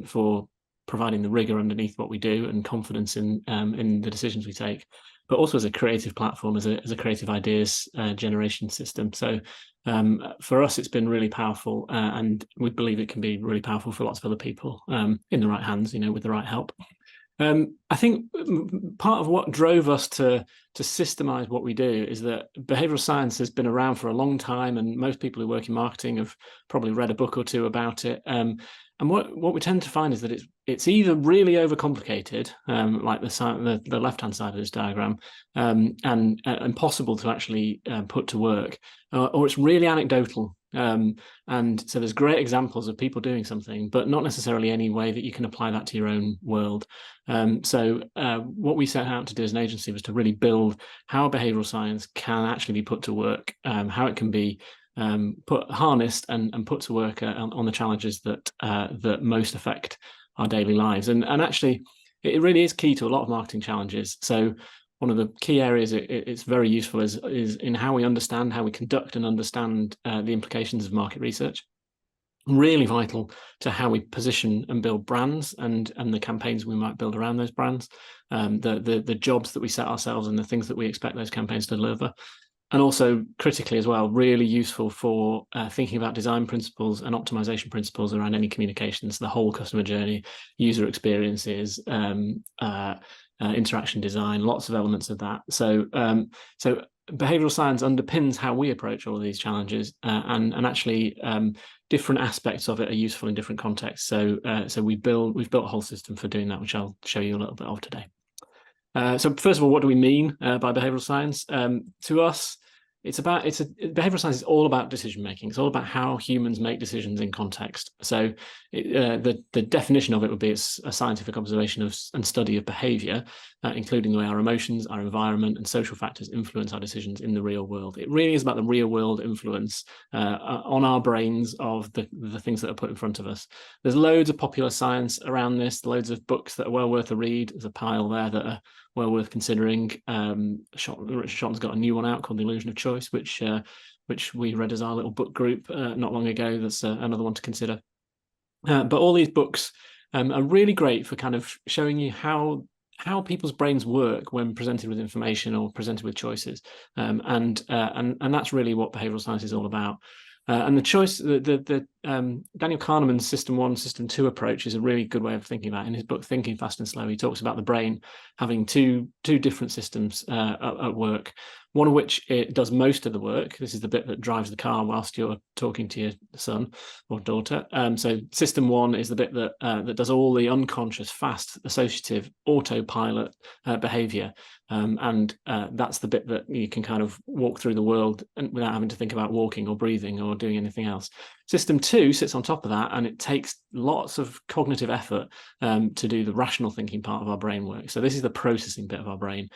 for providing the rigor underneath what we do and confidence in the decisions we take, but also as a creative platform, as a creative ideas generation system. So for us, it's been really powerful, and we believe it can be really powerful for lots of other people in the right hands, with the right help. I think part of what drove us to systemize what we do is that behavioral science has been around for a long time, and most people who work in marketing have probably read a book or two about it. And what we tend to find is that it's either really overcomplicated, like the left-hand side of this diagram, and impossible to actually put to work, or it's really anecdotal. And so there's great examples of people doing something, but not necessarily any way that you can apply that to your own world. So what we set out to do as an agency was to really build how behavioral science can actually be put to work, how it can be harnessed and put to work on the challenges that most affect our daily lives. And actually, it really is key to a lot of marketing challenges. So one of the key areas it's very useful is in how we understand, how we conduct and understand the implications of market research. Really vital to how we position and build brands and the campaigns we might build around those brands, the jobs that we set ourselves and the things that we expect those campaigns to deliver. And also critically as well, really useful for thinking about design principles and optimization principles around any communications, the whole customer journey, user experiences, interaction design, lots of elements of that. So behavioral science underpins how we approach all of these challenges, and actually different aspects of it are useful in different contexts. So we've built a whole system for doing that, which I'll show you a little bit of today. So first of all, what do we mean by behavioral science? To us, behavioral science is all about decision making. It's all about how humans make decisions in context. So the definition of it would be it's a scientific observation and study of behavior, including the way our emotions, our environment, and social factors influence our decisions in the real world. It really is about the real world influence on our brains of the things that are put in front of us. There's loads of popular science around this, loads of books that are well worth a read. There's a pile there that are well worth considering. Richard Shotton's got a new one out called The Illusion of Choice, which we read as our little book group not long ago. That's another one to consider. But all these books are really great for kind of showing you how people's brains work when presented with information or presented with choices, and that's really what behavioral science is all about. And the choice, Daniel Kahneman's System 1, System 2 approach is a really good way of thinking about it. In his book, Thinking Fast and Slow, he talks about the brain having two different systems at work, one of which it does most of the work. This is the bit that drives the car whilst you're talking to your son or daughter. So System 1 is the bit that does all the unconscious, fast, associative, autopilot behavior. And that's the bit that you can kind of walk through the world without having to think about walking or breathing or doing anything else. System 2 sits on top of that, and it takes lots of cognitive effort to do the rational thinking part of our brain work. So this is the processing bit of our brain,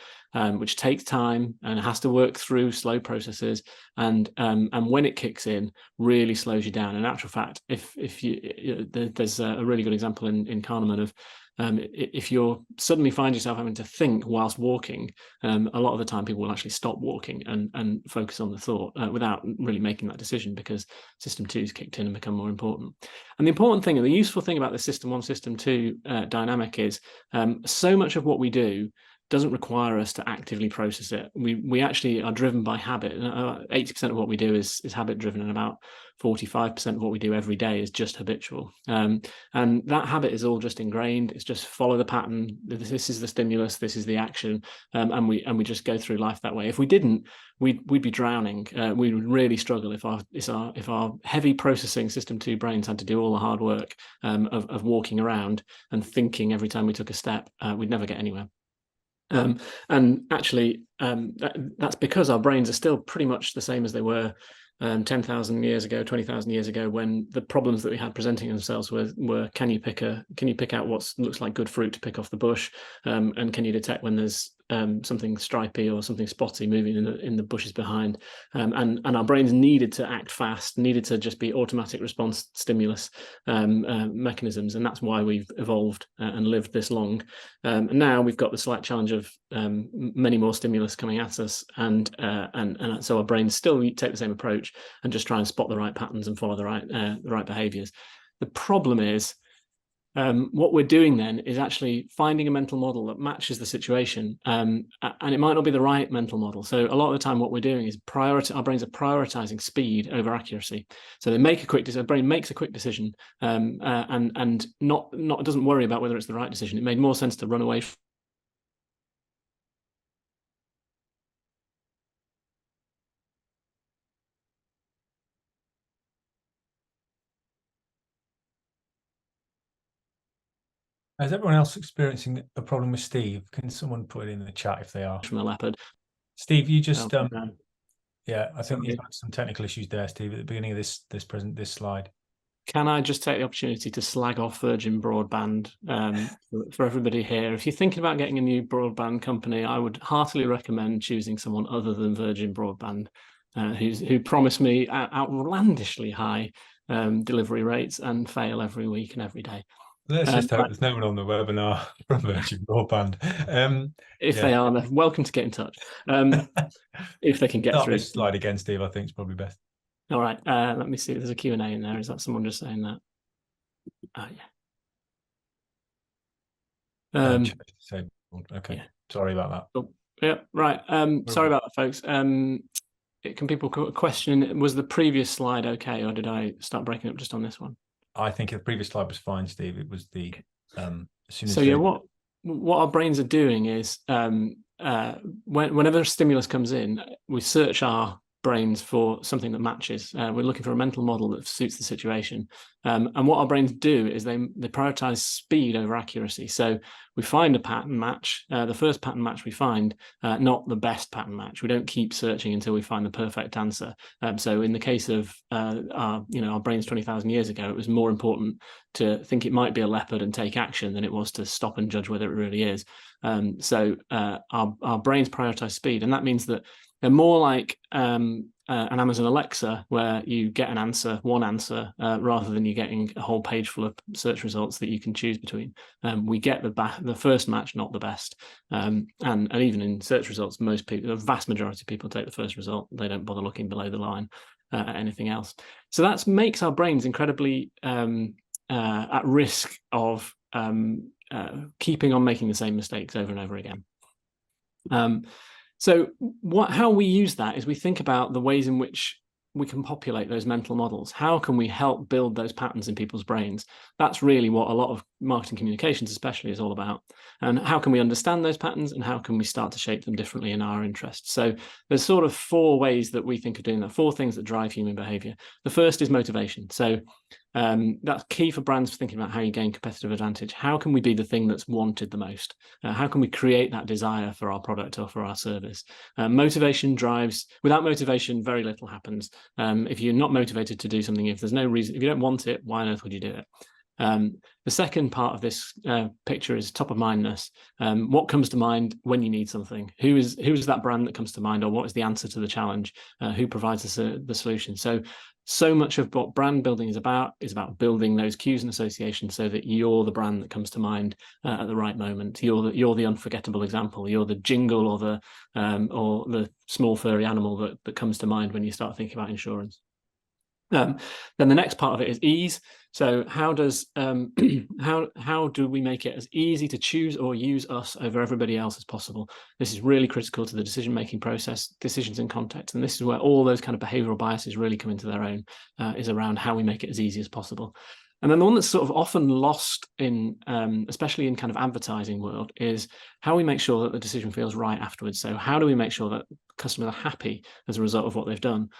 which takes time and has to work through slow processes. And when it kicks in, really slows you down. In actual fact, there's a really good example in Kahneman of if you suddenly find yourself having to think whilst walking, a lot of the time people will actually stop walking and focus on the thought without really making that decision, because System 2's kicked in and become more important. And the important thing and the useful thing about the System 1, System 2 dynamic is so much of what we do doesn't require us to actively process it. We actually are driven by habit. 80% of what we do is habit driven, and about 45% of what we do every day is just habitual. And that habit is all just ingrained. It's just follow the pattern. This is the stimulus. This is the action, and we just go through life that way. If we didn't, we'd be drowning. We would really struggle if our heavy processing System 2 brains had to do all the hard work of walking around and thinking every time we took a step. We'd never get anywhere. And actually, that's because our brains are still pretty much the same as they were 10,000 years ago, 20,000 years ago, when the problems that we had presenting themselves were can you pick out what looks like good fruit to pick off the bush, and can you detect when there's something stripy or something spotty moving in the bushes behind, and our brains needed to act fast, needed to just be automatic response stimulus mechanisms, and that's why we've evolved and lived this long. And now we've got the slight challenge of many more stimulus coming at us, and so our brains still take the same approach and just try and spot the right patterns and follow the right behaviors. The problem is what we're doing then is actually finding a mental model that matches the situation, and it might not be the right mental model. So a lot of the time what we're doing is our brains are prioritizing speed over accuracy. So they make a brain makes a quick decision, and not doesn't worry about whether it's the right decision. It made more sense to run away from. Is everyone else experiencing a problem with Steve? Can someone put it in the chat if they are? From a leopard. Steve, you just No. yeah, I think you've had some technical issues there, Steve, at the beginning of this slide. Can I just take the opportunity to slag off Virgin Broadband for everybody here? If you're thinking about getting a new broadband company, I would heartily recommend choosing someone other than Virgin Broadband, who promise me outlandishly high delivery rates and fail every week and every day. Let's just hope there's no one on the webinar from Virgin Broadband. If they are, they're welcome to get in touch. If they can get through. This slide again, Steve, I think is probably best. All right, let me see. There's a Q&A in there. Is that someone just saying that? Oh, yeah. Okay, yeah. Sorry about that. Oh, yeah, right. Sorry about that, folks. Can people question, was the previous slide okay, or did I start breaking up just on this one? I think the previous slide was fine, Steve. It was the what our brains are doing is whenever a stimulus comes in, we search our brains for something that matches. We're looking for a mental model that suits the situation. And what our brains do is they prioritize speed over accuracy. So we find a pattern match, the first pattern match we find, not the best pattern match. We don't keep searching until we find the perfect answer. So in the case of our brains 20,000 years ago, it was more important to think it might be a leopard and take action than it was to stop and judge whether it really is. So our brains prioritize speed, and that means that they're more like an Amazon Alexa, where you get one answer, rather than you getting a whole page full of search results that you can choose between. We get the first match, not the best. And even in search results, most people, the vast majority of people, take the first result. They don't bother looking below the line at anything else. So that makes our brains incredibly at risk of keeping on making the same mistakes over and over again. So how we use that is we think about the ways in which we can populate those mental models. How can we help build those patterns in people's brains? That's really what a lot of marketing communications especially is all about. And how can we understand those patterns, and how can we start to shape them differently in our interests? So there's sort of 4 ways that we think of doing that, 4 things that drive human behavior. The first is motivation. So that's key for brands for thinking about how you gain competitive advantage. How can we be the thing that's wanted the most? How can we create that desire for our product or for our service? Motivation drives. Without motivation, very little happens. If you're not motivated to do something, if there's no reason, if you don't want it, why on earth would you do it? The second part of this picture is top of mindness. What comes to mind when you need something? Who is that brand that comes to mind, or what is the answer to the challenge? Who provides the solution? So much of what brand building is about building those cues and associations so that you're the brand that comes to mind at the right moment. You're the unforgettable example. You're the jingle or the small furry animal that comes to mind when you start thinking about insurance. Then the next part of it is ease. So how do we make it as easy to choose or use us over everybody else as possible? This is really critical to the decision-making process, decisions in context, and this is where all those kind of behavioral biases really come into their own, is around how we make it as easy as possible. And then the one that's sort of often lost in, especially in kind of advertising world, is how we make sure that the decision feels right afterwards. So how do we make sure that customers are happy as a result of what they've done?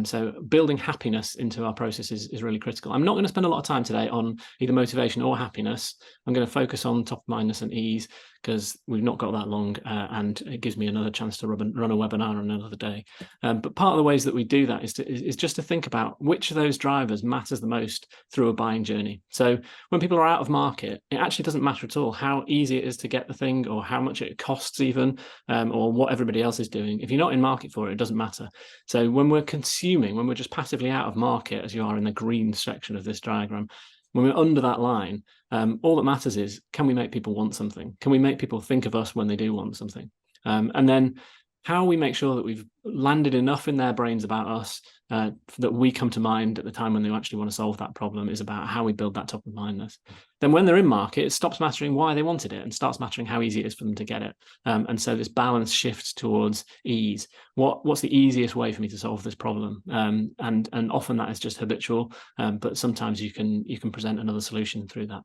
So building happiness into our process is really critical. I'm not going to spend a lot of time today on either motivation or happiness. I'm going to focus on top-of-mindness and ease, because we've not got that long, and it gives me another chance to run a webinar on another day. But part of the ways that we do that is just to think about which of those drivers matters the most through a buying journey. So when people are out of market, it actually doesn't matter at all how easy it is to get the thing, or how much it costs even, or what everybody else is doing. If you're not in market for it, it doesn't matter. So when we're consuming, when we're just passively out of market, as you are in the green section of this diagram, when we're under that line, all that matters is, can we make people want something? Can we make people think of us when they do want something? And then how we make sure that we've landed enough in their brains about us that we come to mind at the time when they actually want to solve that problem is about how we build that top of mindness. Then when they're in market, it stops mattering why they wanted it and starts mattering how easy it is for them to get it. And so this balance shifts towards ease. What's the easiest way for me to solve this problem? And often that is just habitual, but sometimes you can present another solution through that.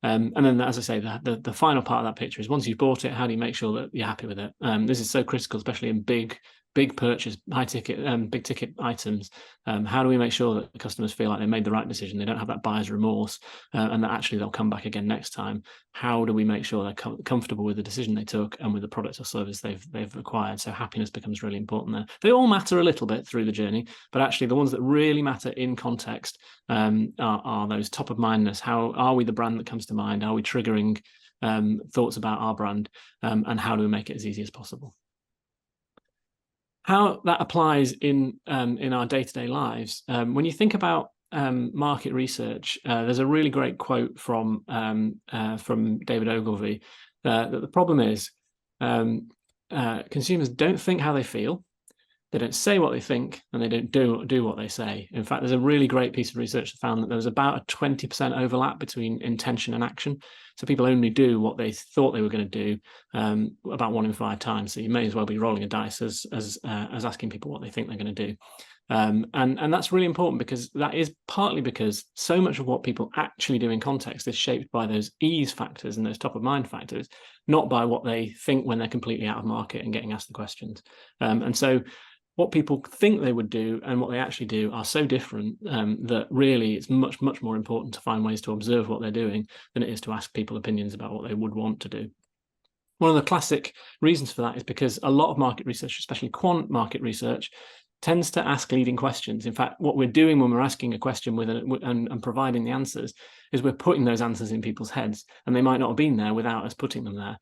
And then, as I say, the final part of that picture is once you've bought it, how do you make sure that you're happy with it? This is so critical, especially in big purchase, high ticket, big ticket items. How do we make sure that the customers feel like they made the right decision? They don't have that buyer's remorse, and that actually they'll come back again next time. How do we make sure they're comfortable with the decision they took and with the product or service they've acquired? So happiness becomes really important there. They all matter a little bit through the journey, but actually the ones that really matter in context are those top of mindness. How are we the brand that comes to mind? Are we triggering thoughts about our brand? And how do we make it as easy as possible? How that applies in our day-to-day lives. When you think about market research, there's a really great quote from David Ogilvy that the problem is consumers don't think how they feel, they don't say what they think, and they don't do what they say. In fact, there's a really great piece of research that found that there was about a 20% overlap between intention and action. So people only do what they thought they were going to do about 1 in 5 times. So you may as well be rolling a dice as asking people what they think they're going to do. And that's really important, because that is partly because so much of what people actually do in context is shaped by those ease factors and those top of mind factors, not by what they think when they're completely out of market and getting asked the questions. And so what people think they would do and what they actually do are so different that really it's much more important to find ways to observe what they're doing than it is to ask people opinions about what they would want to do. One of the classic reasons for that is because a lot of market research, especially quant market research, tends to ask leading questions. In fact, what we're doing when we're asking a question and providing the answers is we're putting those answers in people's heads, and they might not have been there without us putting them there.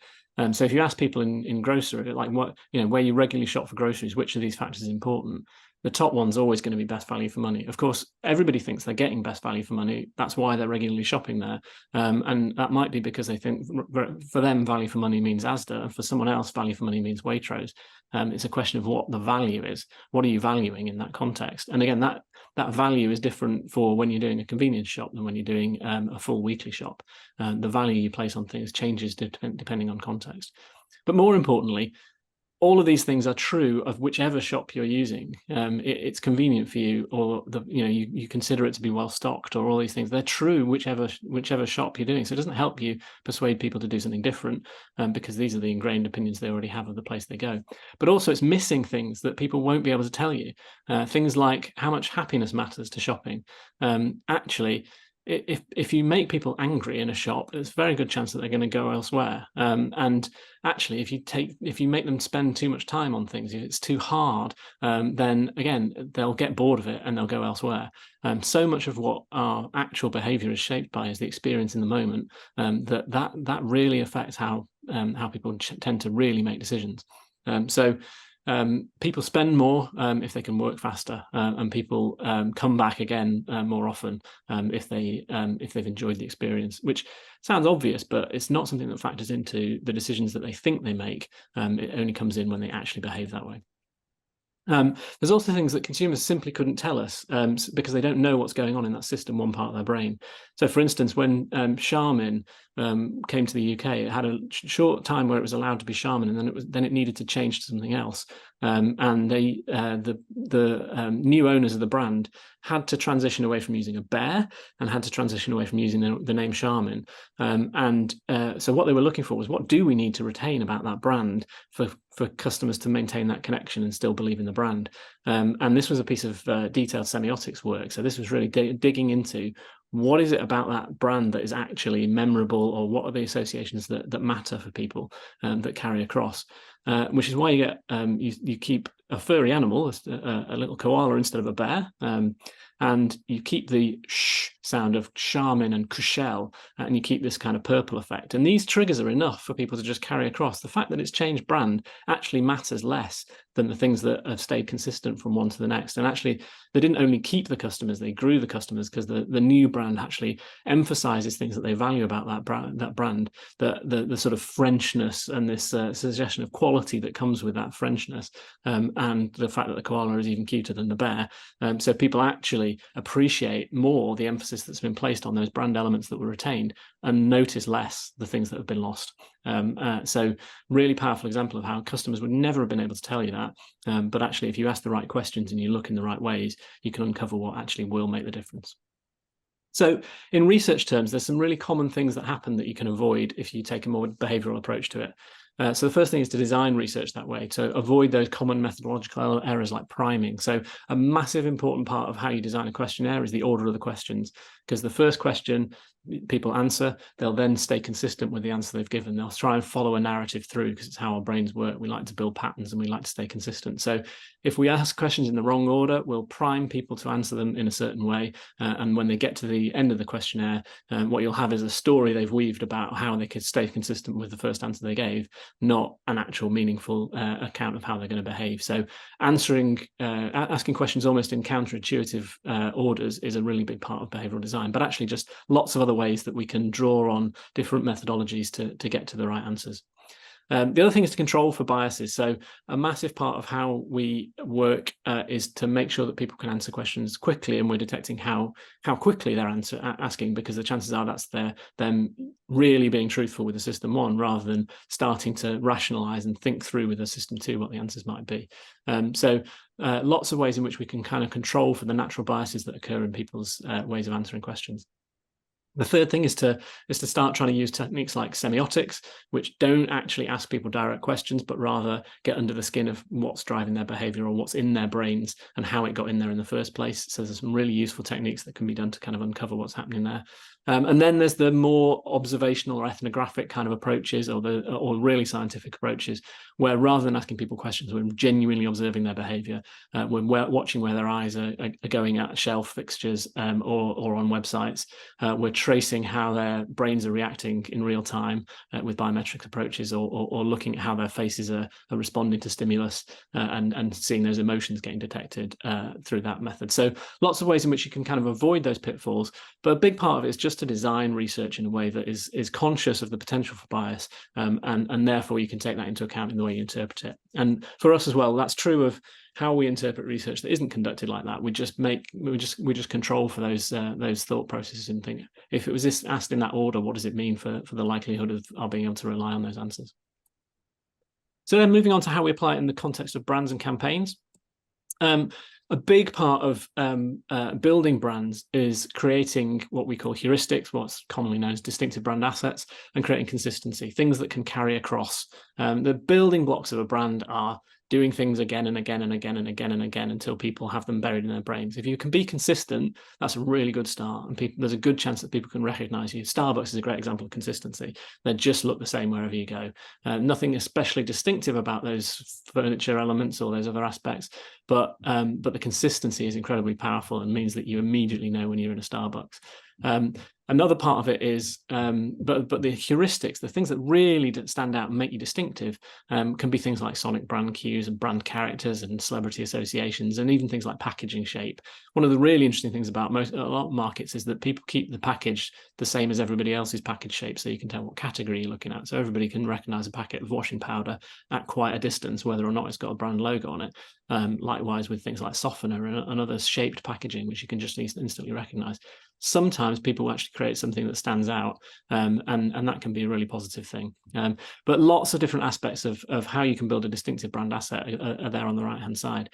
So if you ask people in grocery, like where you regularly shop for groceries, which of these factors is important, the top one's always going to be best value for money. Of course, everybody thinks they're getting best value for money. That's why they're regularly shopping there. And that might be because they think for them, value for money means Asda, and for someone else, value for money means Waitrose. It's a question of what the value is. What are you valuing in that context? And again, that value is different for when you're doing a convenience shop than when you're doing a full weekly shop. The value you place on things changes depending on context. But more importantly, all of these things are true of whichever shop you're using. It's convenient for you, or you consider it to be well stocked, or all these things. They're true whichever shop you're doing. So it doesn't help you persuade people to do something different, because these are the ingrained opinions they already have of the place they go. But also it's missing things that people won't be able to tell you. Things like how much happiness matters to shopping. Actually, if you make people angry in a shop, there's a very good chance that they're going to go elsewhere. And actually, if you make them spend too much time on things, if it's too hard, then again they'll get bored of it and they'll go elsewhere. So much of what our actual behaviour is shaped by is the experience in the moment. That really affects how people tend to really make decisions. People spend more if they can work faster, and people come back again more often if they've enjoyed the experience, which sounds obvious, but it's not something that factors into the decisions that they think they make. It only comes in when they actually behave that way. There's also things that consumers simply couldn't tell us because they don't know what's going on in that system, one part of their brain. So, for instance, when Charmin came to the UK, it had a short time where it was allowed to be Charmin, and then it needed to change to something else. And the new owners of the brand had to transition away from using a bear and had to transition away from using the name Charmin. So what they were looking for was, what do we need to retain about that brand for customers to maintain that connection and still believe in the brand? And this was a piece of detailed semiotics work. So this was really digging into what is it about that brand that is actually memorable, or what are the associations that matter for people that carry across, which is why you get you keep a furry animal, a little koala instead of a bear. and you keep the sh sound of Charmin and Cushelle, and you keep this kind of purple effect. And these triggers are enough for people to just carry across. The fact that it's changed brand actually matters less than the things that have stayed consistent from one to the next. And actually, they didn't only keep the customers, they grew the customers, because the new brand actually emphasizes things that they value about that brand, the sort of Frenchness and this suggestion of quality that comes with that Frenchness, and the fact that the koala is even cuter than the bear. So people actually appreciate more the emphasis that's been placed on those brand elements that were retained, and notice less the things that have been lost. So really powerful example of how customers would never have been able to tell you that, but actually if you ask the right questions and you look in the right ways, you can uncover what actually will make the difference. So in research terms, there's some really common things that happen that you can avoid if you take a more behavioral approach to it. So the first thing is to design research that way, to avoid those common methodological errors like priming. So a massive important part of how you design a questionnaire is the order of the questions, because the first question people answer, they'll then stay consistent with the answer they've given. They'll try and follow a narrative through, because it's how our brains work. We like to build patterns and we like to stay consistent. So if we ask questions in the wrong order, we'll prime people to answer them in a certain way. And when they get to the end of the questionnaire, what you'll have is a story they've weaved about how they could stay consistent with the first answer they gave, not an actual meaningful account of how they're going to behave. So asking questions almost in counterintuitive orders is a really big part of behavioral design, but actually just lots of other ways that we can draw on different methodologies to get to the right answers. The other thing is to control for biases. So a massive part of how we work is to make sure that people can answer questions quickly, and we're detecting how quickly they're asking, because the chances are that's them really being truthful with the system one, rather than starting to rationalize and think through with the system two what the answers might be. So lots of ways in which we can kind of control for the natural biases that occur in people's ways of answering questions. The third thing is to start trying to use techniques like semiotics, which don't actually ask people direct questions, but rather get under the skin of what's driving their behavior or what's in their brains and how it got in there in the first place. So there's some really useful techniques that can be done to kind of uncover what's happening there. And then there's the more observational or ethnographic kind of approaches, or really scientific approaches, where rather than asking people questions, we're genuinely observing their behavior. We're watching where their eyes are going at shelf fixtures or on websites. We're tracing how their brains are reacting in real time with biometric approaches, or looking at how their faces are responding to stimulus, and seeing those emotions getting detected through that method. So lots of ways in which you can kind of avoid those pitfalls, but a big part of it is just to design research in a way that is conscious of the potential for bias, and therefore you can take that into account in the way you interpret it. And for us as well, that's true of how we interpret research that isn't conducted like that. We just control for those thought processes and think, if it was asked in that order, what does it mean for the likelihood of our being able to rely on those answers? So then moving on to how we apply it in the context of brands and campaigns. A big part of building brands is creating what we call heuristics, what's commonly known as distinctive brand assets, and creating consistency, things that can carry across. The building blocks of a brand are doing things again and again and again and again and again until people have them buried in their brains. If you can be consistent, that's a really good start, and there's a good chance that people can recognize you. Starbucks is a great example of consistency. They just look the same wherever you go. Nothing especially distinctive about those furniture elements or those other aspects, but the consistency is incredibly powerful and means that you immediately know when you're in a Starbucks. Another part of it is, but the heuristics, the things that really stand out and make you distinctive, can be things like sonic brand cues and brand characters and celebrity associations, and even things like packaging shape. One of the really interesting things about a lot of markets is that people keep the package the same as everybody else's package shape, so you can tell what category you're looking at. So everybody can recognize a packet of washing powder at quite a distance, whether or not it's got a brand logo on it. Likewise with things like softener and other shaped packaging, which you can just instantly recognize. Sometimes people actually create something that stands out, and that can be a really positive thing. But lots of different aspects of how you can build a distinctive brand asset are there on the right-hand side.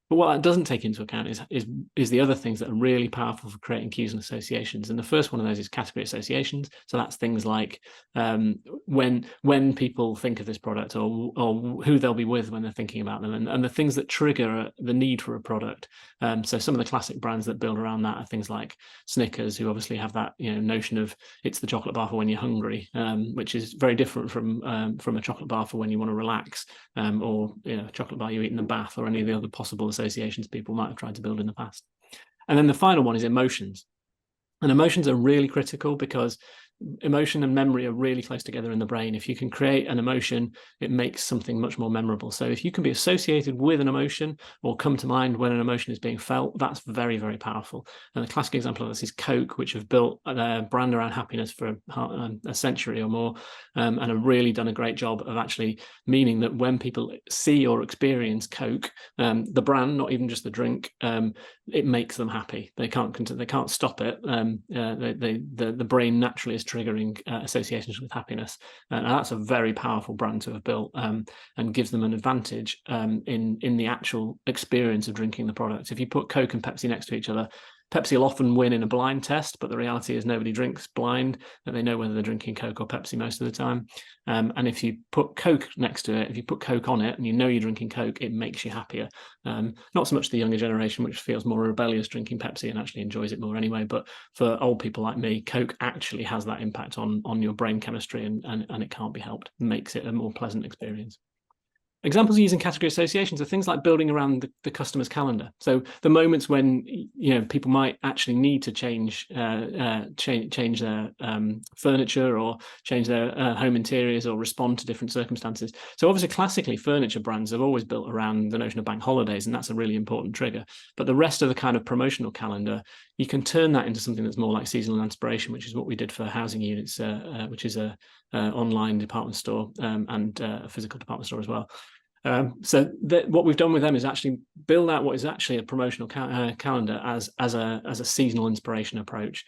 But what that doesn't take into account is the other things that are really powerful for creating cues and associations. And the first one of those is category associations. So that's things like when people think of this product, or who they'll be with when they're thinking about them, and the things that trigger the need for a product. So some of the classic brands that build around that are things like Snickers, who obviously have that notion of it's the chocolate bar for when you're hungry, which is very different from a chocolate bar for when you want to relax, or a chocolate bar you eat in the bath, or any of the other possible associations people might have tried to build in the past. And then the final one is emotions. And emotions are really critical because emotion and memory are really close together in the brain. If you can create an emotion, it makes something much more memorable. So if you can be associated with an emotion or come to mind when an emotion is being felt, that's very, very powerful. And the classic example of this is Coke, which have built their brand around happiness for a century or more, and have really done a great job of actually meaning that when people see or experience Coke, the brand, not even just the drink, it makes them happy. They can't stop it. The brain naturally is triggering associations with happiness, and that's a very powerful brand to have built, and gives them an advantage in the actual experience of drinking the product. If you put Coke and Pepsi next to each other, Pepsi will often win in a blind test, but the reality is nobody drinks blind, and they know whether they're drinking Coke or Pepsi most of the time. And if you put Coke next to it, if you put Coke on it and you know you're drinking Coke, it makes you happier. Not so much the younger generation, which feels more rebellious drinking Pepsi and actually enjoys it more anyway. But for old people like me, Coke actually has that impact on your brain chemistry, and it can't be helped. It makes it a more pleasant experience. Examples of using category associations are things like building around the customer's calendar. So the moments when people might actually need to change their furniture or change their home interiors or respond to different circumstances. So obviously, classically, furniture brands have always built around the notion of bank holidays, and that's a really important trigger. But the rest of the kind of promotional calendar, you can turn that into something that's more like seasonal inspiration, which is what we did for Housing Units, which is a online department store and a physical department store as well. So what we've done with them is actually build out what is actually a promotional calendar as a seasonal inspiration approach.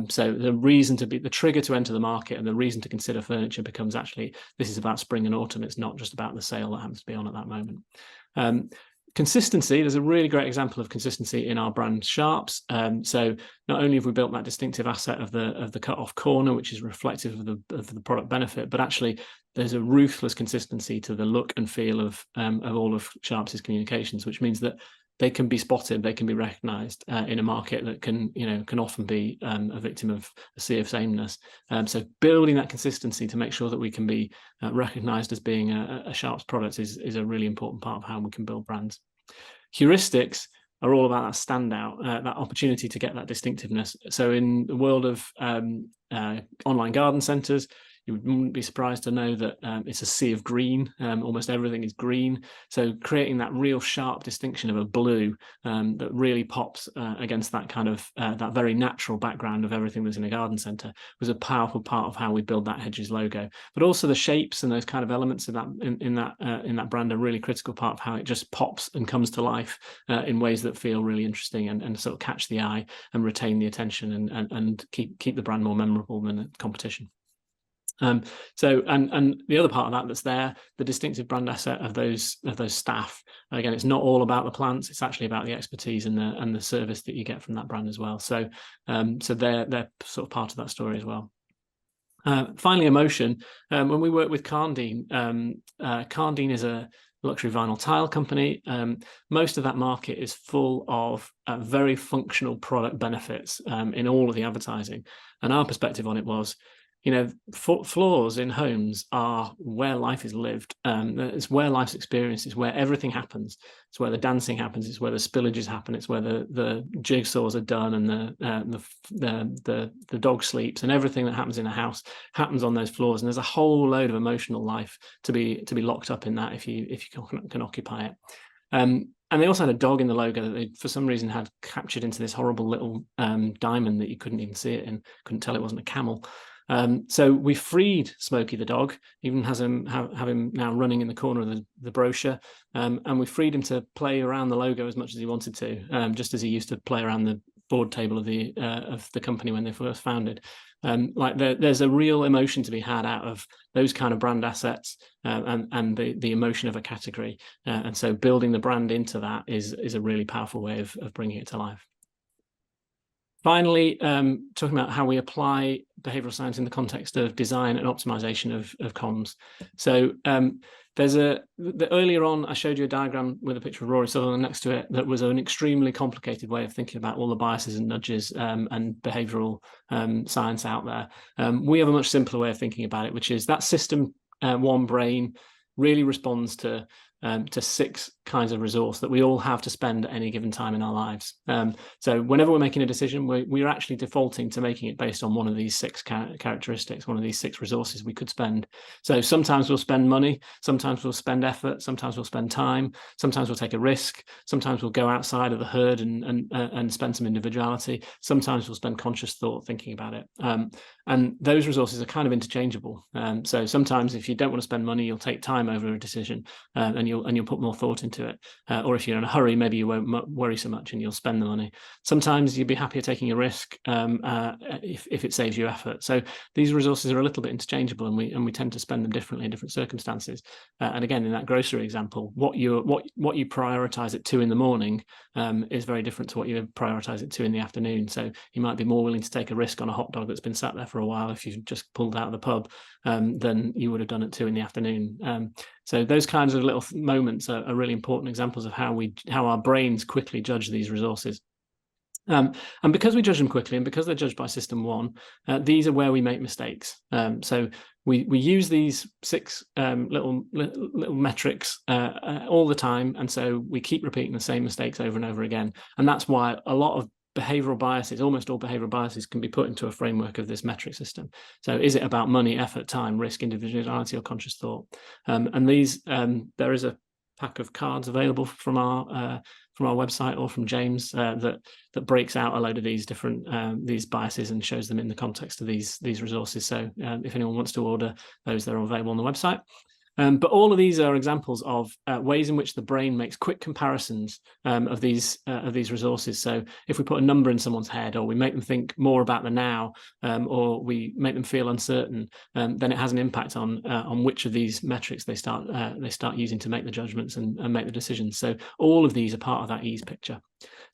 So the trigger to enter the market and the reason to consider furniture becomes actually, this is about spring and autumn. It's not just about the sale that happens to be on at that moment. Consistency, there's a really great example of consistency in our brand Sharps. So not only have we built that distinctive asset of the cut off corner, which is reflective of the product benefit, but actually there's a ruthless consistency to the look and feel of all of Sharps's communications, which means that they can be spotted, they can be recognized in a market that can often be a victim of a sea of sameness. So building that consistency to make sure that we can be recognized as being a Sharps product is a really important part of how we can build brands. Heuristics are all about that standout, that opportunity to get that distinctiveness. So in the world of online garden centers, you wouldn't be surprised to know that it's a sea of green. Almost everything is green. So creating that real sharp distinction of a blue that really pops against that kind of that very natural background of everything that's in a garden centre was a powerful part of how we build that Hedges logo. But also the shapes and those kind of elements of that in that brand are really critical part of how it just pops and comes to life in ways that feel really interesting and sort of catch the eye and retain the attention and keep the brand more memorable than the competition. So the other part of that that's there, the distinctive brand asset of those staff. Again, it's not all about the plants; it's actually about the expertise and the service that you get from that brand as well. So they're sort of part of that story as well. Finally, emotion. When we work with Carndine, Carndine is a luxury vinyl tile company. Most of that market is full of very functional product benefits in all of the advertising, and our perspective on it was, floors in homes are where life is lived. It's where life's experienced. It's where everything happens. It's where the dancing happens. It's where the spillages happen. It's where the jigsaws are done and the dog sleeps, and everything that happens in a house happens on those floors. And there's a whole load of emotional life to be locked up in that if you can occupy it. And they also had a dog in the logo that they, for some reason, had captured into this horrible little diamond that you couldn't even see it in. Couldn't tell it wasn't a camel. So we freed Smokey the dog, even have him now running in the corner of the brochure, and we freed him to play around the logo as much as he wanted to, just as he used to play around the board table of the company when they first founded. There's a real emotion to be had out of those kind of brand assets and the emotion of a category, and so building the brand into that is a really powerful way of bringing it to life. Finally, talking about how we apply behavioral science in the context of design and optimization of comms. So earlier on, I showed you a diagram with a picture of Rory Sutherland next to it that was an extremely complicated way of thinking about all the biases and nudges and behavioral science out there. We have a much simpler way of thinking about it, which is that system one brain really responds to to 6 kinds of resource that we all have to spend at any given time in our lives. So whenever we're making a decision, we're actually defaulting to making it based on one of these 6 characteristics, one of these 6 resources we could spend. So sometimes we'll spend money, sometimes we'll spend effort, sometimes we'll spend time, sometimes we'll take a risk, sometimes we'll go outside of the herd and spend some individuality, sometimes we'll spend conscious thought thinking about it. And those resources are kind of interchangeable. So sometimes if you don't want to spend money, you'll take time over a decision, and you'll put more thought into it. Or if you're in a hurry, maybe you won't worry so much and you'll spend the money. Sometimes you'd be happier taking a risk if it saves you effort. So these resources are a little bit interchangeable, and we tend to spend them differently in different circumstances. And again, in that grocery example, what you prioritize at 2 in the morning is very different to what you prioritize at 2 in the afternoon. So you might be more willing to take a risk on a hot dog that's been sat there for a while if you've just pulled out of the pub than you would have done at 2 in the afternoon. So those kinds of little moments are really important examples of how our brains quickly judge these resources. And because we judge them quickly, and because they're judged by system 1, these are where we make mistakes. So we use these 6 little metrics all the time, and so we keep repeating the same mistakes over and over again. And that's why a lot of behavioral biases, almost all behavioral biases, can be put into a framework of this metric system. So is it about money, effort, time, risk, individuality, or conscious thought? And these, there is a pack of cards available from our website or from James that breaks out a load of these different these biases and shows them in the context of these resources. So if anyone wants to order those, they're available on the website. But all of these are examples of ways in which the brain makes quick comparisons of these resources. So if we put a number in someone's head, or we make them think more about the now, or we make them feel uncertain, then it has an impact on which of these metrics they start using to make the judgments and make the decisions. So all of these are part of that ease picture.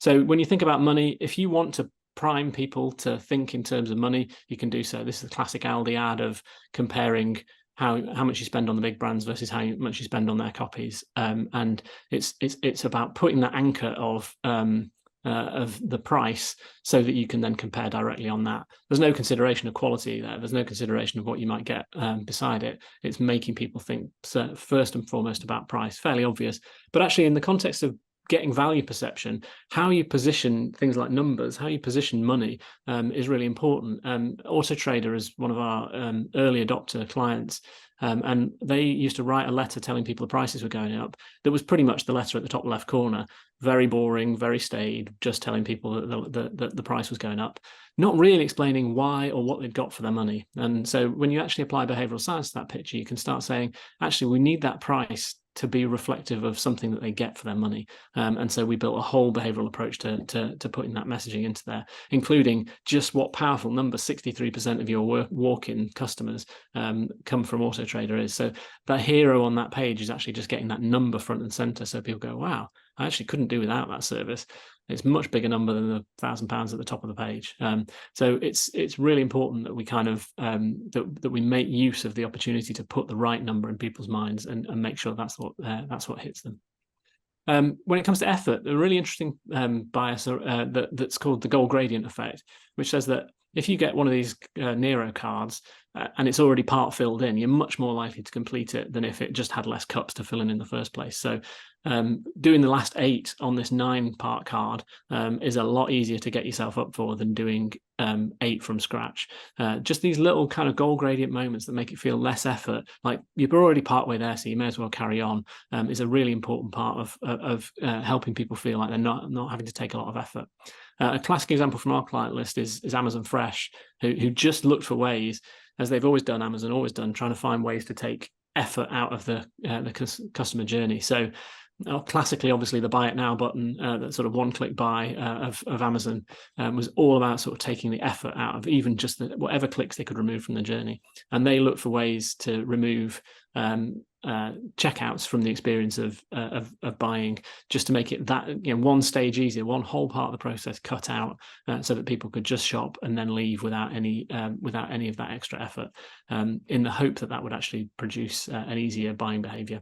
So when you think about money, if you want to prime people to think in terms of money, you can do so. This is the classic Aldi ad of comparing how much you spend on the big brands versus how much you spend on their copies, and it's about putting that anchor of the price so that you can then compare directly on that. There's no consideration of quality there. There's no consideration of what you might get beside it. It's making people think first and foremost about price. Fairly obvious, but actually in the context of getting value perception, how you position things like numbers, how you position money is really important. Auto Trader is one of our early adopter clients, and they used to write a letter telling people the prices were going up. That was pretty much the letter at the top left corner. Very boring, very staid, just telling people that the price was going up, not really explaining why or what they'd got for their money. And so when you actually apply behavioral science to that picture, you can start saying, actually, we need that price to be reflective of something that they get for their money. And so we built a whole behavioral approach to putting that messaging into there, including just what powerful number 63% of your walk-in customers come from Auto Trader is. So that hero on that page is actually just getting that number front and center. So people go, wow, I actually couldn't do without that service. It's a much bigger number than the £1,000 at the top of the page. So it's really important that we kind of that we make use of the opportunity to put the right number in people's minds and make sure that's what hits them. When it comes to effort, a really interesting bias that's called the goal gradient effect, which says that if you get one of these Nero cards and it's already part filled in, you're much more likely to complete it than if it just had less cups to fill in the first place. So doing the last 8 on this 9-part card is a lot easier to get yourself up for than doing 8 from scratch. Just these little kind of goal gradient moments that make it feel less effort, like you're already partway there, so you may as well carry on, is a really important part of helping people feel like they're not having to take a lot of effort. A classic example from our client list is Amazon Fresh, who just looked for ways, as they've always done, Amazon always done, trying to find ways to take effort out of the customer journey. So classically, obviously, the buy it now button, that sort of one-click buy of Amazon was all about sort of taking the effort out of even just whatever clicks they could remove from the journey. And they look for ways to remove checkouts from the experience of buying, just to make it that one stage easier, one whole part of the process cut out, so that people could just shop and then leave without any of that extra effort, in the hope that would actually produce an easier buying behavior.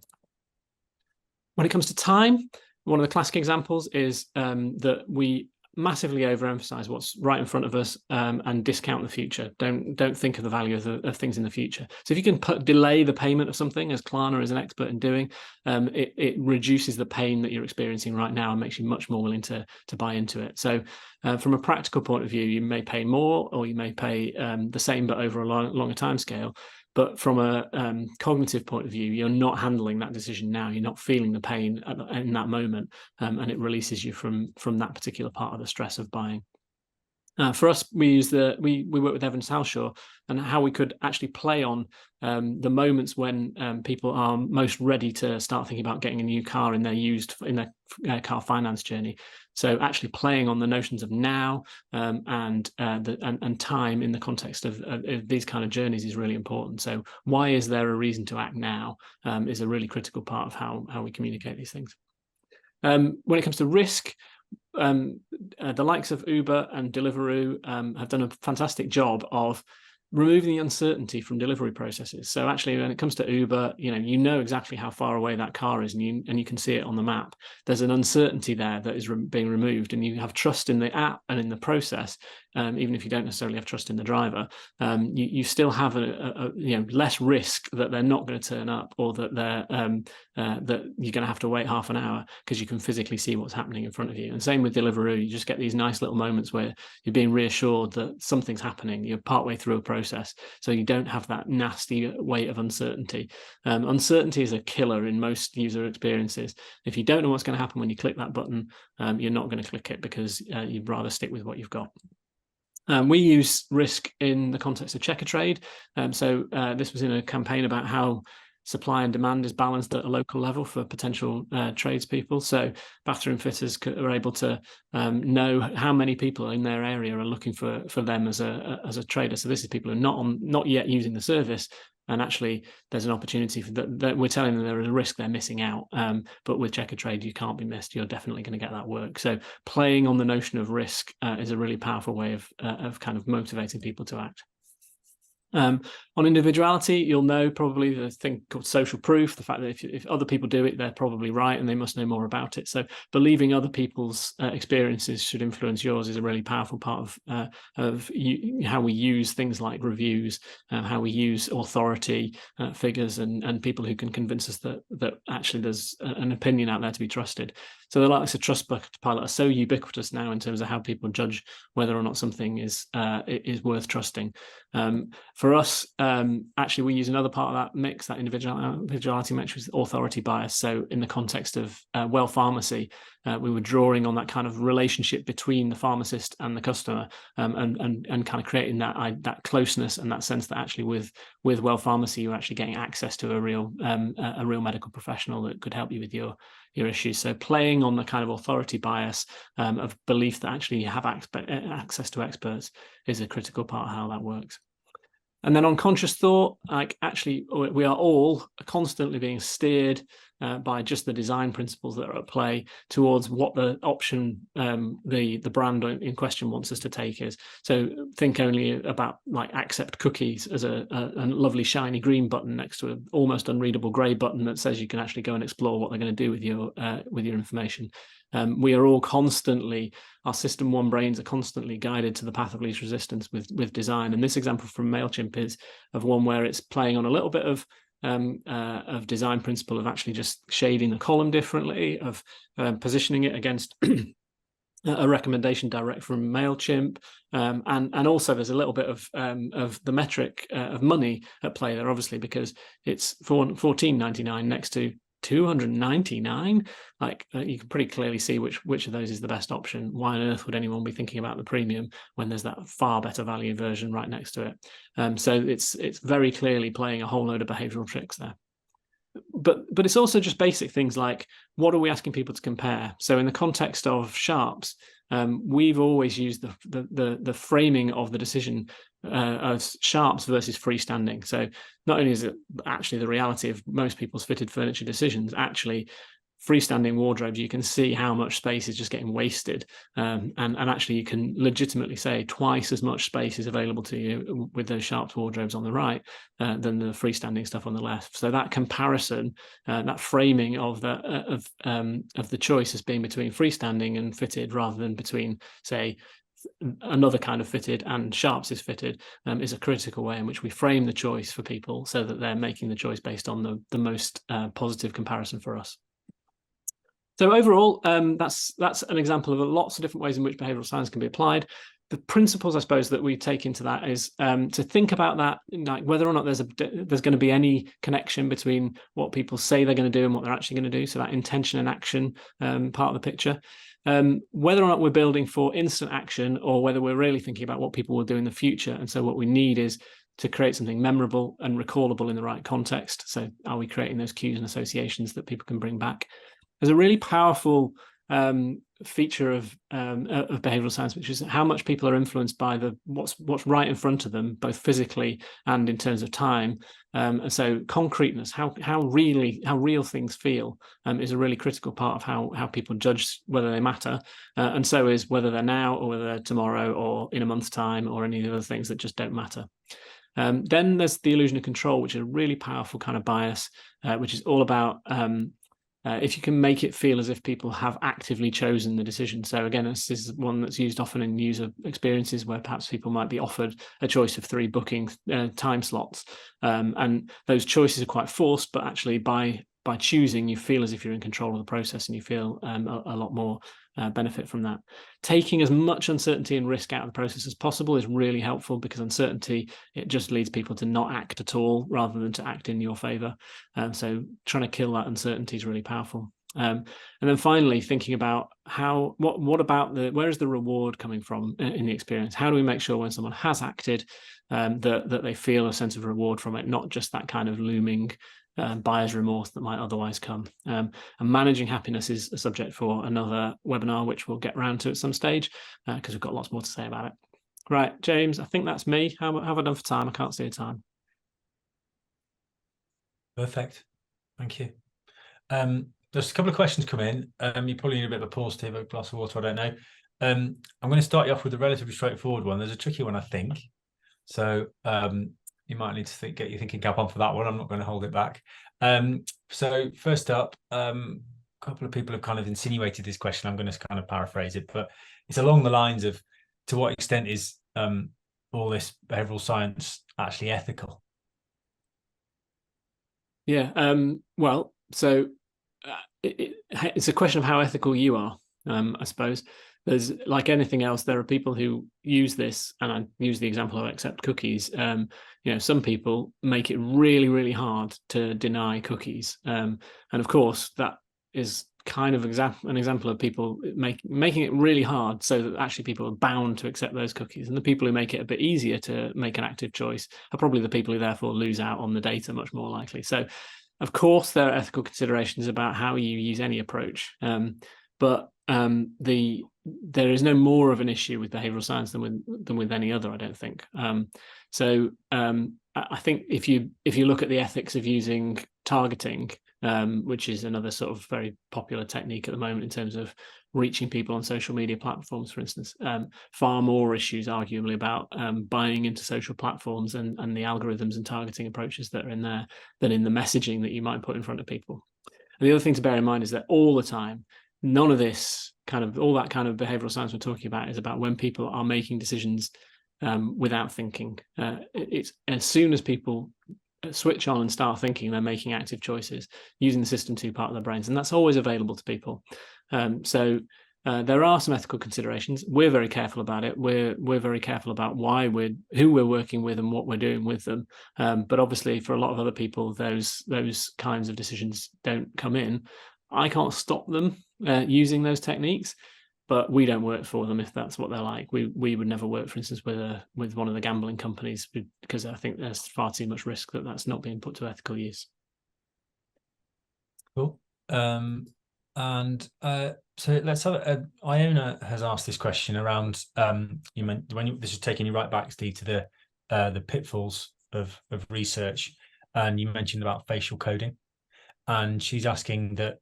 When it comes to time, one of the classic examples is that we massively overemphasize what's right in front of us, and discount the future. Don't think of the value of things in the future. So if you can delay the payment of something, as Klarna is an expert in doing, it reduces the pain that you're experiencing right now and makes you much more willing to buy into it. So from a practical point of view, you may pay more, or you may pay the same but over a longer time scale. But from a cognitive point of view, you're not handling that decision now. You're not feeling the pain in that moment, and it releases you from that particular part of the stress of buying. For us, we work with Evans Halshaw, and how we could actually play on the moments when people are most ready to start thinking about getting a new car in their car finance journey. So actually playing on the notions of now and time in the context of these kind of journeys is really important. So why is there a reason to act now is a really critical part of how we communicate these things. When it comes to risk, the likes of Uber and Deliveroo have done a fantastic job of removing the uncertainty from delivery processes. So actually, when it comes to Uber, you know exactly how far away that car is, and you can see it on the map. There's an uncertainty there that is being removed, and you have trust in the app and in the process. Even if you don't necessarily have trust in the driver, you still have less risk that they're not going to turn up, or that that you're going to have to wait half an hour, because you can physically see what's happening in front of you. And same with Deliveroo, you just get these nice little moments where you're being reassured that something's happening. You're partway through a process, so you don't have that nasty weight of uncertainty. Uncertainty is a killer in most user experiences. If you don't know what's going to happen when you click that button, you're not going to click it, because you'd rather stick with what you've got. We use risk in the context of Checkatrade. So this was in a campaign about how supply and demand is balanced at a local level for potential tradespepeople. So bathroom fitters are able to know how many people in their area are looking for them as a trader. So this is people who are not yet using the service, and actually there's an opportunity for that we're telling them there is a risk they're missing out. But with Checkatrade, you can't be missed. You're definitely going to get that work. So playing on the notion of risk is a really powerful way of kind of motivating people to act. On individuality, you'll know probably the thing called social proof, the fact that if other people do it, they're probably right and they must know more about it. So believing other people's experiences should influence yours is a really powerful part of how we use things like reviews, how we use authority figures and people who can convince us that actually there's an opinion out there to be trusted. So the likes of Trustpilot are so ubiquitous now in terms of how people judge whether or not something is worth trusting. For us, actually, we use another part of that mix, that individuality mix, which is authority bias. So in the context of Well Pharmacy, we were drawing on that kind of relationship between the pharmacist and the customer, and kind of creating that closeness and that sense that actually with Well Pharmacy, you're actually getting access to a real medical professional that could help you with your issues. So playing on the kind of authority bias of belief that actually you have access to experts is a critical part of how that works. And then on conscious thought, like actually we are all constantly being steered by just the design principles that are at play towards what the option the brand in question wants us to take is. So think only about like accept cookies as a lovely shiny green button next to an almost unreadable grey button that says you can actually go and explore what they're going to do with your information. We are all constantly, our system one brains are constantly guided to the path of least resistance with design. And this example from MailChimp is of one where it's playing on a little bit of design principle of actually just shading the column differently, of positioning it against a recommendation direct from MailChimp, and also there's a little bit of the metric of money at play there, obviously, because it's $14.99 next to $299. Like you can pretty clearly see which of those is the best option. Why on earth would anyone be thinking about the premium when there's that far better value version right next to it? So it's very clearly playing a whole load of behavioral tricks there. But it's also just basic things like, what are we asking people to compare? So in the context of Sharps, we've always used the framing of the decision as Sharps versus freestanding. So not only is it actually the reality of most people's fitted furniture decisions, actually freestanding wardrobes, you can see how much space is just getting wasted. And actually you can legitimately say twice as much space is available to you with those Sharps wardrobes on the right than the freestanding stuff on the left. So that comparison, that framing of the choice as being between freestanding and fitted rather than between, say, another kind of fitted and Sharps is fitted, is a critical way in which we frame the choice for people so that they're making the choice based on the most positive comparison for us. So overall, that's an example of lots of different ways in which behavioural science can be applied. The principles, I suppose, that we take into that is to think about that, like whether or not there's going to be any connection between what people say they're going to do and what they're actually going to do. So that intention and action part of the picture. Whether or not we're building for instant action or whether we're really thinking about what people will do in the future. And so what we need is to create something memorable and recallable in the right context. So are we creating those cues and associations that people can bring back? There's a really powerful feature of behavioral science, which is how much people are influenced by what's right in front of them, both physically and in terms of time. And so concreteness, how real things feel, is a really critical part of how people judge whether they matter, and so is whether they're now or whether they're tomorrow or in a month's time or any of the other things that just don't matter. Then there's the illusion of control, which is a really powerful kind of bias, which is all about if you can make it feel as if people have actively chosen the decision. So again, this is one that's used often in user experiences where perhaps people might be offered a choice of 3 booking time slots. And those choices are quite forced, but actually by choosing, you feel as if you're in control of the process and you feel a lot more benefit from that. Taking as much uncertainty and risk out of the process as possible is really helpful, because uncertainty, it just leads people to not act at all rather than to act in your favor. So trying to kill that uncertainty is really powerful. And then finally, thinking about what about where is the reward coming from in the experience? How do we make sure when someone has acted that they feel a sense of reward from it, not just that kind of looming buyer's remorse that might otherwise come. And managing happiness is a subject for another webinar, which we'll get around to at some stage, because we've got lots more to say about it. Right, James, I think that's me. How have I done for time? I can't see the time. Perfect. Thank you. There's a couple of questions come in. You probably need a bit of a pause to have a glass of water, I don't know. I'm going to start you off with a relatively straightforward one. There's a tricky one, I think. So you might need to get your thinking cap on for that one. I'm not going to hold it back. So first up, a couple of people have kind of insinuated this question. I'm going to kind of paraphrase it, but it's along the lines of, to what extent is all this behavioral science actually ethical? Yeah, well, so it's a question of how ethical you are, I suppose. There's, like anything else, there are people who use this, and I use the example of accept cookies. Some people make it really, really hard to deny cookies. And of course, that is kind of an example of people making it really hard so that actually people are bound to accept those cookies. And the people who make it a bit easier to make an active choice are probably the people who therefore lose out on the data much more likely. So, of course, there are ethical considerations about how you use any approach. But there is no more of an issue with behavioral science than with any other, I don't think. I think if you look at the ethics of using targeting, which is another sort of very popular technique at the moment in terms of reaching people on social media platforms, for instance, far more issues arguably about buying into social platforms and the algorithms and targeting approaches that are in there than in the messaging that you might put in front of people. And the other thing to bear in mind is that all the time, none of this all that kind of behavioral science we're talking about is about when people are making decisions without thinking. It's as soon as people switch on and start thinking, they're making active choices using the system 2 part of their brains, and that's always available to people. So there are some ethical considerations. We're very careful about it. We're very careful about who we're working with and what we're doing with them. But obviously, for a lot of other people, those kinds of decisions don't come in. I can't stop them using those techniques, but we don't work for them if that's what they're like. We would never work, for instance, with one of the gambling companies, because I think there's far too much risk that that's not being put to ethical use. Cool. So let's have Iona has asked this question around you meant this is taking you right back, Steve, to the pitfalls of research, and you mentioned about facial coding. and she's asking that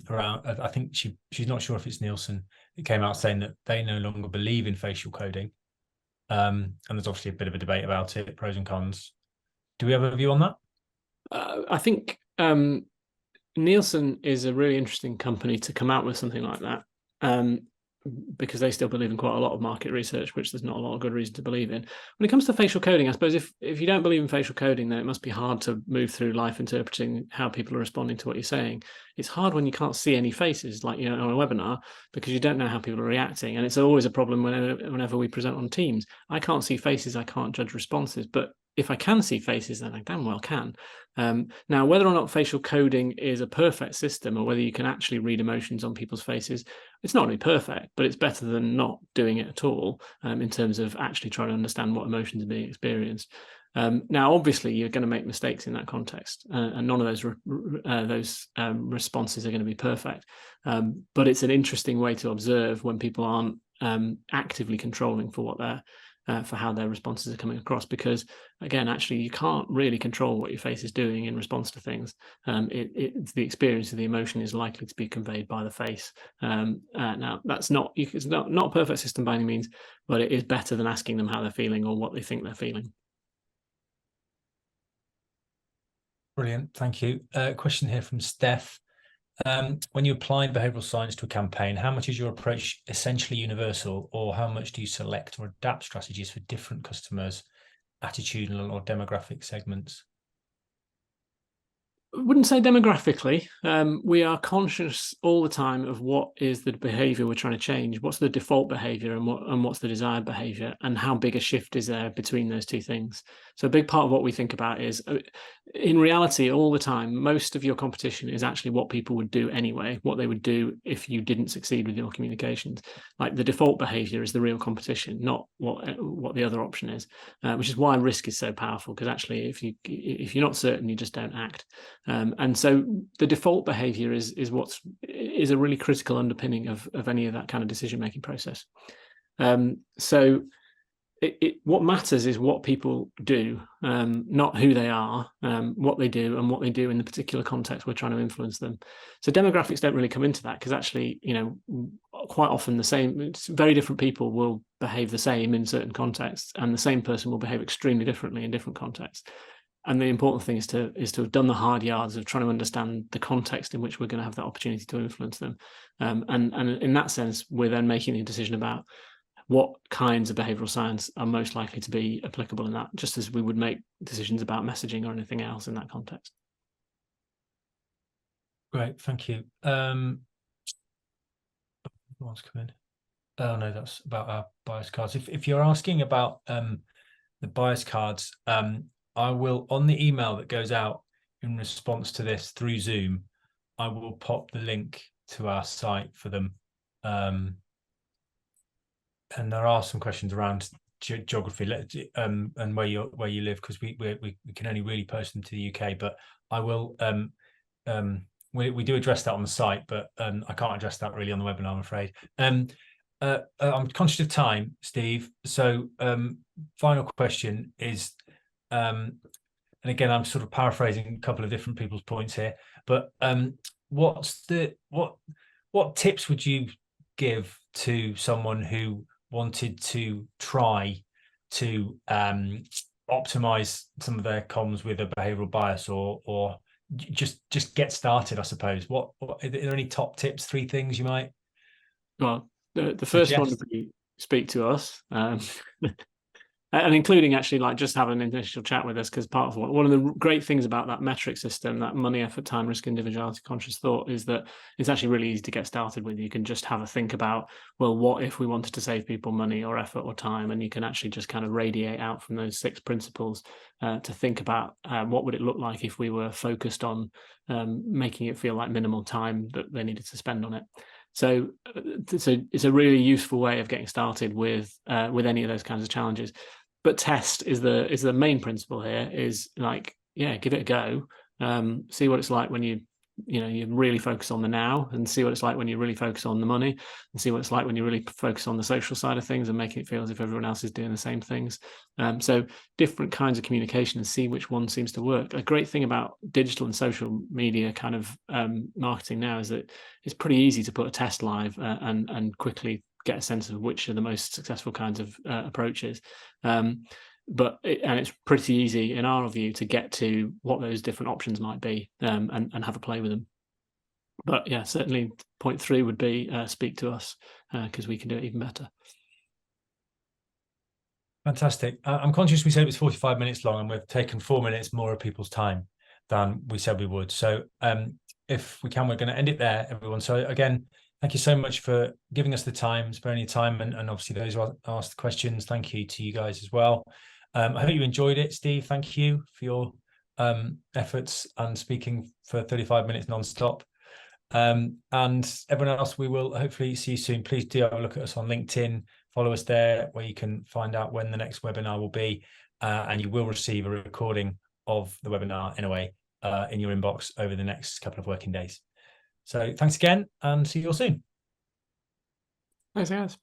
around. I think she's not sure if it's Nielsen. It came out saying that they no longer believe in facial coding, and there's obviously a bit of a debate about it, pros and cons. Do we have a view on that? I think Nielsen is a really interesting company to come out with something like that, because they still believe in quite a lot of market research, which there's not a lot of good reason to believe in. When it comes to facial coding, I suppose if you don't believe in facial coding, then it must be hard to move through life interpreting how people are responding to what you're saying. It's hard when you can't see any faces, like on a webinar, because you don't know how people are reacting, and it's always a problem whenever we present on Teams. I can't see faces, I can't judge responses, but if I can see faces, then I damn well can. Now, whether or not facial coding is a perfect system, or whether you can actually read emotions on people's faces, it's not really perfect, but it's better than not doing it at all, in terms of actually trying to understand what emotions are being experienced. Now, obviously, you're going to make mistakes in that context, and none of those responses are going to be perfect. But it's an interesting way to observe when people aren't actively controlling for what they're for how their responses are coming across, because again, actually, you can't really control what your face is doing in response to things. It's the experience of the emotion is likely to be conveyed by the face. Now, it's not a perfect system by any means, but it is better than asking them how they're feeling or what they think they're feeling. Brilliant, thank you. Question here from Steph. When you apply behavioral science to a campaign, how much is your approach essentially universal, or how much do you select or adapt strategies for different customers, attitudinal or demographic segments? I wouldn't say demographically. We are conscious all the time of what is the behavior we're trying to change, what's the default behavior, and what's the desired behavior, and how big a shift is there between those two things. So a big part of what we think about is, in reality, all the time, most of your competition is actually what people would do anyway, what they would do if you didn't succeed with your communications. Like, the default behavior is the real competition, not what the other option is, which is why risk is so powerful, because actually if you're not certain, you just don't act. And so the default behavior is a really critical underpinning of any of that kind of decision-making process. So what matters is what people do, not who they are, what they do, and what they do in the particular context we're trying to influence them. So demographics don't really come into that, because actually, quite often very different people will behave the same in certain contexts, and the same person will behave extremely differently in different contexts. And the important thing is to have done the hard yards of trying to understand the context in which we're going to have that opportunity to influence them. And in that sense, we're then making a decision about what kinds of behavioral science are most likely to be applicable in that, just as we would make decisions about messaging or anything else in that context. Great, thank you. What's come in? Oh no, that's about our bias cards. If you're asking about the bias cards, I will, on the email that goes out in response to this through Zoom, I will pop the link to our site for them. And there are some questions around geography and where you live, because we can only really post them to the UK. But I will we do address that on the site, but I can't address that really on the webinar, I'm afraid. I'm conscious of time, Steve. So final question is, and again, I'm sort of paraphrasing a couple of different people's points here, but what tips would you give to someone who wanted to try to optimize some of their comms with a behavioral bias, or just get started, I suppose? What are there any top tips, 3 things you might? Well, the first one would be speak to us. And including actually like just having an initial chat with us, because part of one of the great things about that metric system, that money, effort, time, risk, individuality, conscious thought, is that it's actually really easy to get started with. You can just have a think about, well, what if we wanted to save people money or effort or time? And you can actually just kind of radiate out from those 6 principles to think about what would it look like if we were focused on making it feel like minimal time that they needed to spend on it. So it's a really useful way of getting started with any of those kinds of challenges. But test is the main principle here. Is like, yeah, give it a go. See what it's like when you you really focus on the now, and see what it's like when you really focus on the money, and see what it's like when you really focus on the social side of things and making it feel as if everyone else is doing the same things. So different kinds of communication, and see which one seems to work. A great thing about digital and social media kind of marketing now is that it's pretty easy to put a test live and quickly get a sense of which are the most successful kinds of approaches. But it's pretty easy in our view to get to what those different options might be, and have a play with them. But yeah, certainly point 3 would be speak to us, because we can do it even better. Fantastic. I'm conscious we said it was 45 minutes long, and we've taken 4 minutes more of people's time than we said we would. So if we can, we're going to end it there, everyone. So again, thank you so much for giving us the time, sparing your time, and obviously those who asked the questions. Thank you to you guys as well. I hope you enjoyed it. Steve, thank you for your efforts and speaking for 35 minutes non-stop. And everyone else, we will hopefully see you soon. Please do have a look at us on LinkedIn. Follow us there, where you can find out when the next webinar will be, and you will receive a recording of the webinar anyway in your inbox over the next couple of working days. So thanks again, and see you all soon. Thanks, guys.